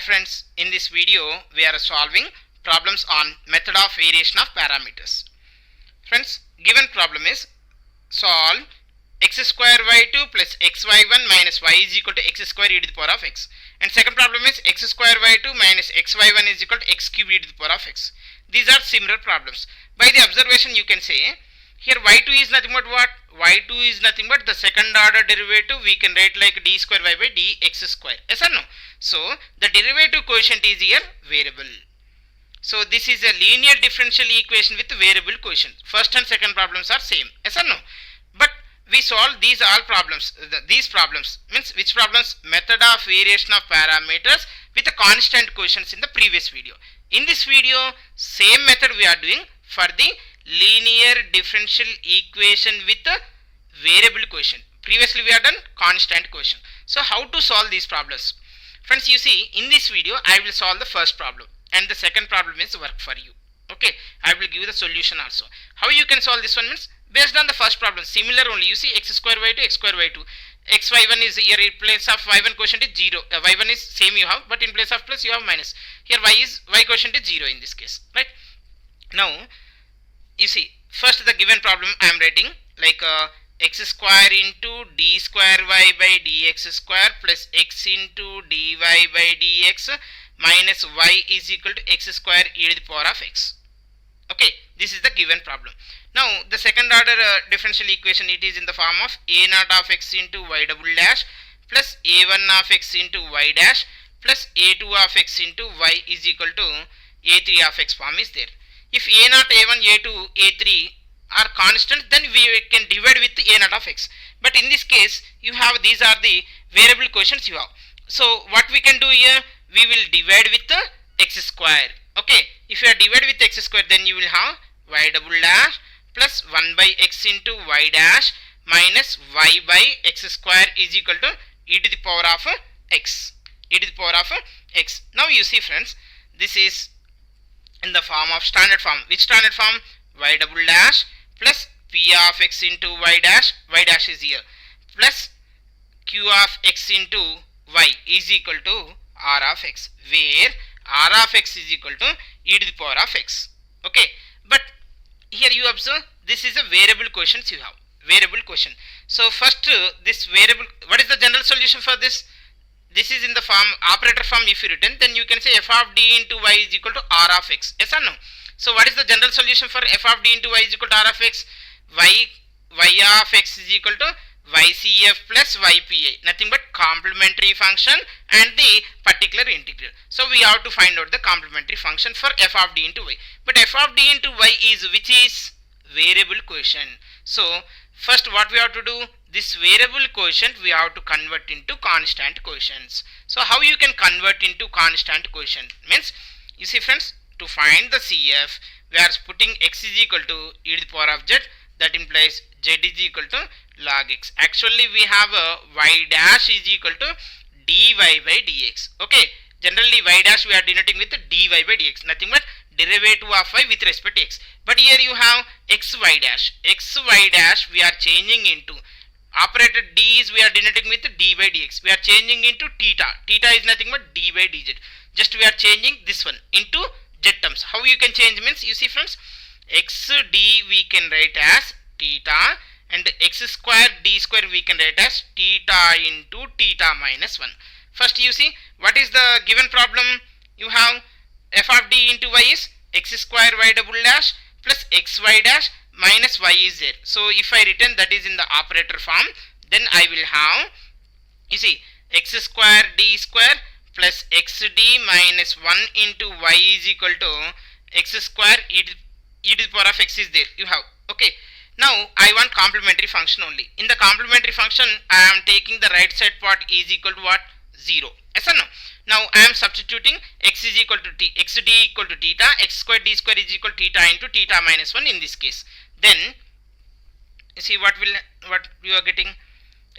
friends, in this video we are solving problems on method of variation of parameters. Friends, given problem is solve x square y2 plus xy1 minus y is equal to x square e to the power of x. And second problem is x square y2 minus xy1 is equal to x cube e to the power of x. These are similar problems. By the observation you can say here y2 is nothing but what? Y2 is nothing but the second order derivative we can write like d square y by dx square. Yes or no? So the derivative quotient is here variable. So this is a linear differential equation with variable quotient. First and second problems are same. Yes or no? But we solve these all problems. These problems means which problems? Method of variation of parameters with a constant quotients in the previous video. In this video, same method we are doing for the linear differential equation with a variable quotient. Previously we have done constant quotient. So how to solve these problems? Friends, you see in this video I will solve the first problem and the second problem is work for you. Okay, I will give the solution also. How you can solve this one means based on the first problem, similar only. You see x square y2, x square y2. xy1 is here in place of y1 quotient is 0. Y1 is same you have, but in place of plus you have minus. Here y quotient is 0 in this case, right? Now you see first the given problem I am writing like x square into d square y by dx square plus x into dy by dx minus y is equal to x square e to the power of x. Okay, this is the given problem. Now the second order differential equation, it is in the form of a naught of x into y double dash plus a1 of x into y dash plus a2 of x into y is equal to a3 of x form is there. If a naught, a1, a2, a3 are constant, then we can divide with a naught of x. But in this case, you have these are the variable quotients you have. So what we can do here, we will divide with the x square. Okay, if you are divide with x square, then you will have y double dash plus 1 by x into y dash minus y by x square is equal to e to the power of x. E to the power of x. Now you see friends, this is in the form of standard form. Which standard form? Y double dash plus p of x into y dash is here, plus q of x into y is equal to r of x, where r of x is equal to e to the power of x. Okay, but here you observe this is a variable quotient you have, variable quotient. So first this variable, what is the general solution for this? This is in the form operator form. If you written, then you can say f of d into y is equal to r of x. Yes or no? So what is the general solution for f of d into y is equal to r of x? Y of x is equal to ycf plus ypa, nothing but complementary function and the particular integral. So we have to find out the complementary function for f of d into y. But f of d into y is which is variable quotient. So first what we have to do, this variable quotient we have to convert into constant quotients. So how you can convert into constant quotient means, you see friends, to find the CF we are putting x is equal to e to the power of z, that implies z is equal to log x. Actually we have a y dash is equal to dy by dx. Okay, generally y dash we are denoting with dy by dx, nothing but derivative of y with respect to x. But here you have xy dash. Xy dash we are changing into operator d is we are denoting with d by dx. We are changing into theta. Theta is nothing but d by dz. Just we are changing this one into z terms. How you can change means, you see friends, xd we can write as theta and x square d square we can write as theta into theta minus 1. First you see what is the given problem. You have f of d into y is x square y double dash plus xy dash minus y is there. So if I written that is in the operator form, then I will have, you see, x square d square plus xd minus 1 into y is equal to x square e to the power of x is there you have. Okay, now I want complementary function only. In the complementary function I am taking the right side part is equal to what? 0. Yes or no? Now I am substituting x is equal to xd equal to theta, x square d square is equal to theta into theta minus 1 in this case. Then you see what you are getting,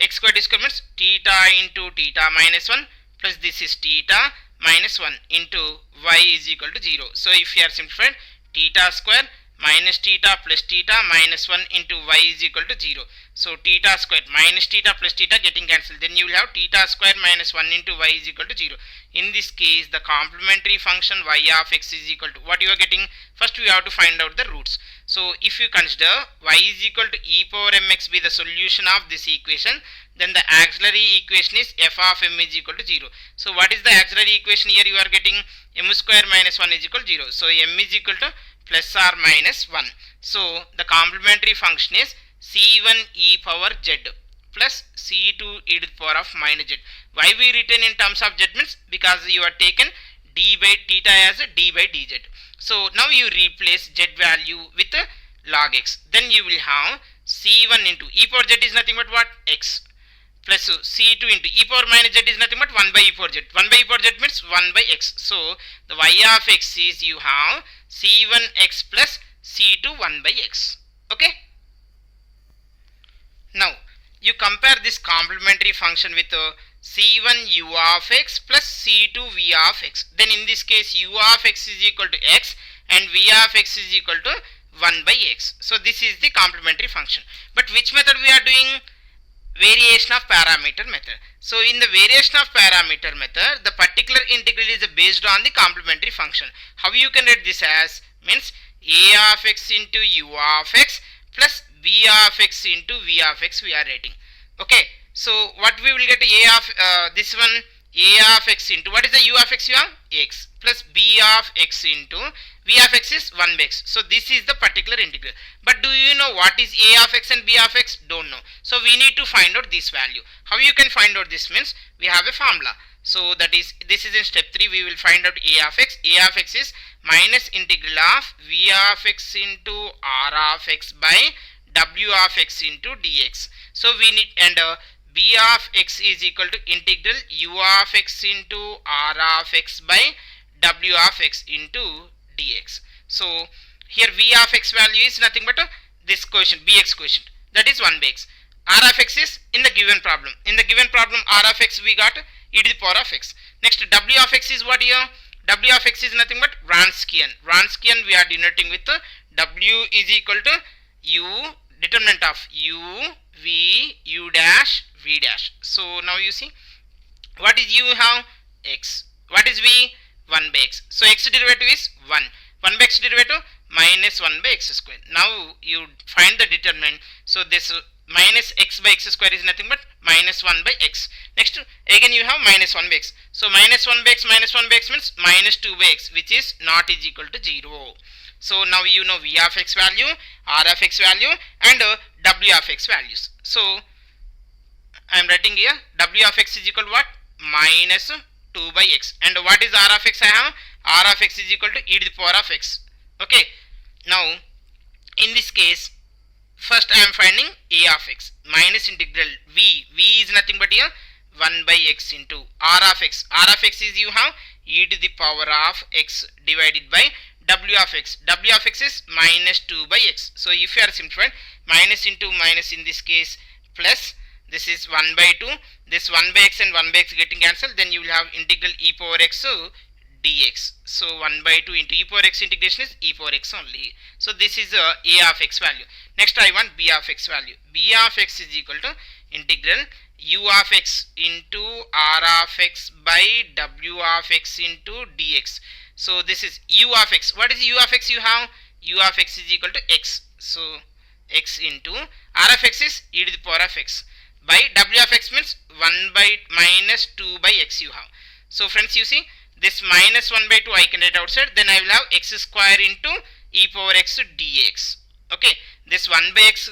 x square d square means theta into theta minus 1 plus this is theta minus 1 into y is equal to 0. So if you are simplified, theta square minus theta plus theta minus 1 into y is equal to 0. So theta square minus theta plus theta getting cancelled. Then you will have theta square minus 1 into y is equal to 0. In this case, the complementary function y of x is equal to what you are getting. First we have to find out the roots. So if you consider y is equal to e power mx be the solution of this equation, then the auxiliary equation is f of m is equal to 0. So what is the auxiliary equation here? You are getting m square minus 1 is equal to 0. So m is equal to plus or minus 1. So the complementary function is c1 e power z plus c2 e to the power of minus z. Why we written in terms of z means because you are taken d by theta as a d by dz. So now you replace z value with log x. Then you will have c1 into e power z is nothing but what? X. Plus c2 into e power minus z is nothing but 1 by e power z. 1 by e power z means 1 by x. So the y of x is you have c1x plus c2 1 by x. Okay. Now you compare this complementary function with c1 u of x plus c2 v of x. Then in this case u of x is equal to x and v of x is equal to 1 by x. So this is the complementary function. But which method we are doing? Variation of parameter method. So in the variation of parameter method, the particular integral is based on the complementary function. How you can write this as? Means a of x into u of x plus b of x into v of x we are writing. Okay. So what we will get a of this one a of x into what is the u of x? You have x plus b of x into v of x is 1 by x. So this is the particular integral. But do you know what is a of x and b of x? Don't know. So we need to find out this value. How you can find out this means we have a formula. So that is, this is in step 3 we will find out a of x. A of x is minus integral of v of x into r of x by w of x into dx. So we need and b of x is equal to integral u of x into r of x by w of x into dx. So here v of x value is nothing but this quotient bx quotient, that is 1 by x. R of x is in the given problem. In the given problem r of x we got e to the power of x. Next w of x is what here? W of x is nothing but Wronskian. Wronskian we are denoting with w is equal to u determinant of u v u dash v dash. So now you see what is u have x, what is v 1 by x. So x derivative is 1 by x derivative minus 1 by x square. Now you find the determinant. So this minus x by x square is nothing but minus 1 by x. Next again you have minus 1 by x. So minus 1 by x means minus 2 by x, which is not is equal to 0. So now you know v of x value, r of x value and w of x values. So I am writing here w of x is equal to what? Minus 2 by x. And what is r of x? I have r of x is equal to e to the power of x. Okay. Now in this case first I am finding a of x minus integral v. V is nothing but here 1 by x into r of x. R of x is you have e to the power of x divided by w of x. W of x is minus 2 by x. So if you are simplified, minus into minus in this case plus this is 1 by 2. This 1 by x and 1 by x getting cancelled. Then you will have integral e power x dx. So 1 by 2 into e power x integration is e power x only. So this is a of x value. Next I want b of x value. B of x is equal to integral u of x into r of x by w of x into dx. So this is u of x. What is u of x? You have u of x is equal to x. So x into r of x is e to the power of x by w of x means 1 by minus 2 by x you have. So friends, you see this minus 1 by 2 I can write outside. Then I will have x square into e power x dx. Okay, this 1 by x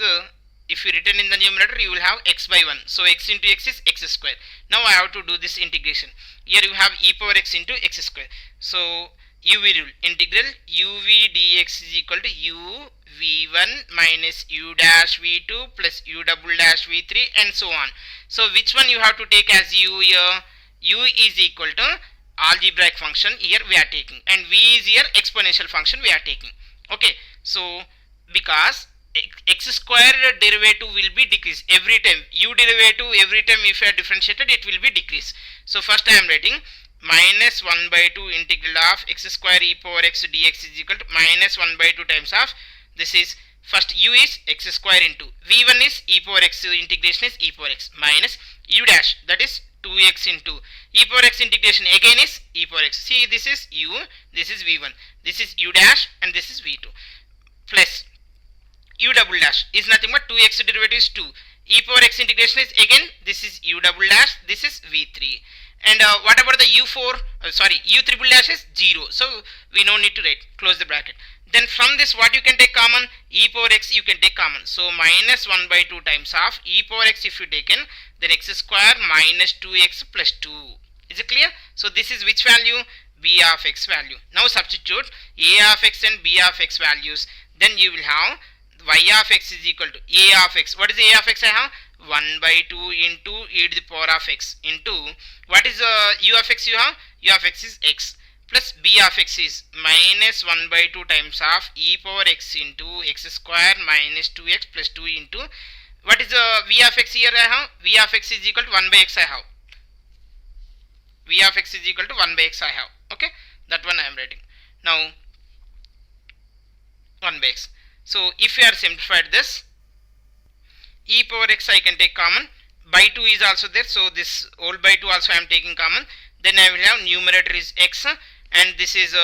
if you written in the numerator you will have x by 1. So x into x is x square. Now I have to do this integration. Here you have e power x into x square. So uv rule, integral uv dx is equal to u v1 minus u dash v2 plus u double dash v3 and so on. So which one you have to take as u here? U is equal to algebraic function here we are taking, and v is here exponential function we are taking. Okay, so because x square derivative will be decreased every time, u derivative every time if you are differentiated it will be decreased. So first I am writing minus 1 by 2 integral of x square e power x dx is equal to minus 1 by 2 times of this is first u is x square into v1 is e power x, integration is e power x minus u dash, that is 2x into e power x integration again is e power x. See, this is u, this is v1, this is u dash, and this is v2 plus u double dash is nothing but 2x derivative is 2. E power x integration is again, this is u double dash, this is v3. And what about the u4, u triple dash is 0. So we no need to write, close the bracket. Then from this what you can take common? E power x you can take common. So minus 1 by 2 times of e power x if you taken, then x square minus 2x plus 2. Is it clear? So this is which value? B of x value. Now substitute a of x and b of x values. Then you will have y of x is equal to a of x. What is a of x I have? 1 by 2 into e to the power of x into, what is u of x you have? U of x is x plus b of x is minus 1 by 2 times of e power x into x square minus 2x plus 2 into, what is v of x here I have? V of x is equal to 1 by x I have. V of x is equal to 1 by x I have. Okay, that one I am writing. Now 1 by x. So if you are simplified this, e power x I can take common, by 2 is also there, so this whole by 2 also I am taking common. Then I will have numerator is x, and this is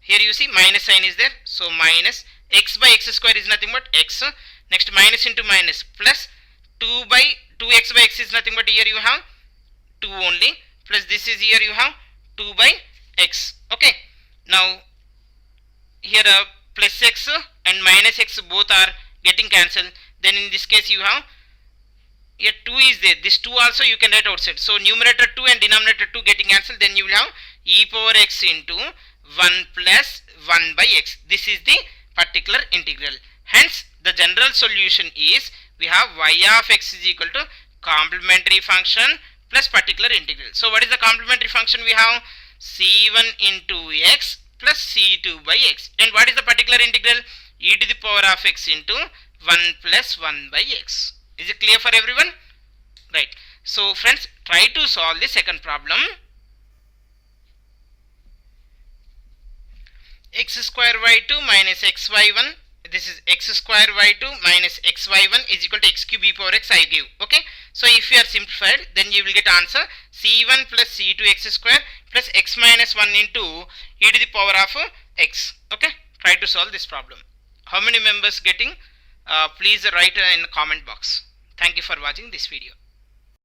here you see minus sign is there, so minus x by x square is nothing but x. Next minus into minus plus 2x by x is nothing but here you have 2 only, plus this is here you have 2 by x. Okay, now here plus x and minus x both are getting cancelled. Then in this case you have here 2 is there, this 2 also you can write outside. So numerator 2 and denominator 2 getting cancelled, then you will have e power x into 1 plus 1 by x. This is the particular integral. Hence the general solution is we have y of x is equal to complementary function plus particular integral. So what is the complementary function? We have c1 into x plus c2 by x. And what is the particular integral? E to the power of x into 1 plus 1 by x. Is it clear for everyone? Right. So friends, try to solve the second problem. X square y2 minus xy1. This is x square y2 minus xy1 is equal to x cube e power x I give. Okay. So if you are simplified, then you will get answer c1 plus c2 x square plus x minus 1 into e to the power of x. Okay. Try to solve this problem. How many members getting? Please write in the comment box. Thank you for watching this video.